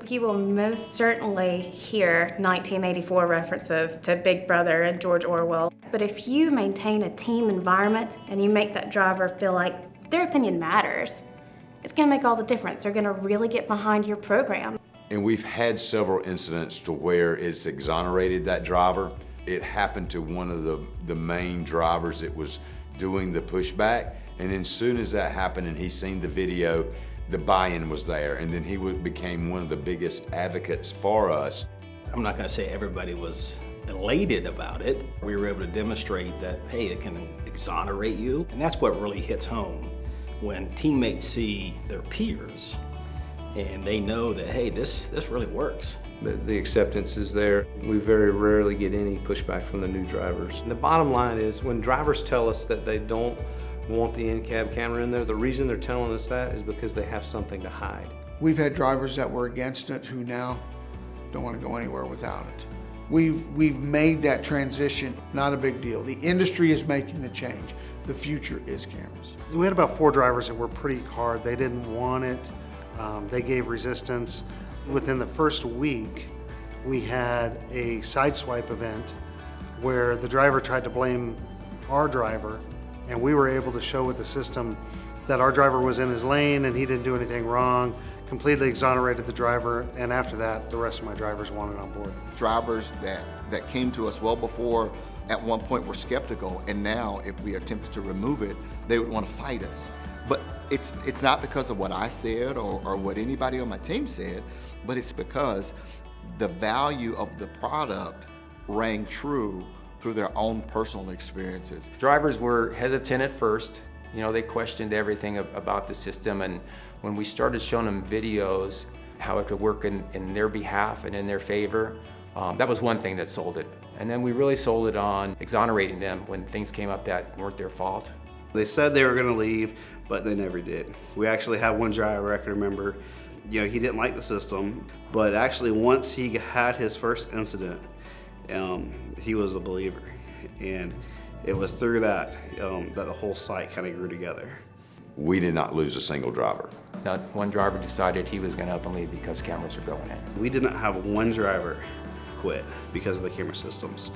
You will most certainly hear 1984 references to Big Brother and George Orwell. But if you maintain a team environment and you make that driver feel like their opinion matters, it's going to make all the difference. They're going to really get behind your program. And we've had several incidents to where it's exonerated that driver. It happened to one of the main drivers that was doing the pushback. And then as soon as that happened and he seen the video, the buy-in was there. And then he became one of the biggest advocates for us. I'm not gonna say everybody was elated about it. We were able to demonstrate that, hey, it can exonerate you. And that's what really hits home when teammates see their peers and they know that, hey, this really works. The acceptance is there. We very rarely get any pushback from the new drivers. And the bottom line is when drivers tell us that they don't want the in-cab camera in there, the reason they're telling us that is because they have something to hide. We've had drivers that were against it who now don't want to go anywhere without it. We've made that transition, not a big deal. The industry is making the change. The future is cameras. We had about 4 drivers that were pretty hard. They didn't want it. They gave resistance. Within the first week, we had a sideswipe event where the driver tried to blame our driver, and we were able to show with the system that our driver was in his lane and he didn't do anything wrong, completely exonerated the driver, and after that, the rest of my drivers wanted on board. Drivers that came to us well before at one point were skeptical, and now if we attempted to remove it, they would want to fight us. But it's not because of what I said or what anybody on my team said, but it's because the value of the product rang true through their own personal experiences. Drivers were hesitant at first. You know, they questioned everything about the system, and when we started showing them videos, how it could work in their behalf and in their favor, that was one thing that sold it. And then we really sold it on exonerating them when things came up that weren't their fault. They said they were going to leave, but they never did. We actually had one driver, I can remember, you know, he didn't like the system, but actually once he had his first incident, he was a believer. And it was through that that the whole site kind of grew together. We did not lose a single driver. Not one driver decided he was going to up and leave because cameras are going in. We did not have one driver quit because of the camera systems.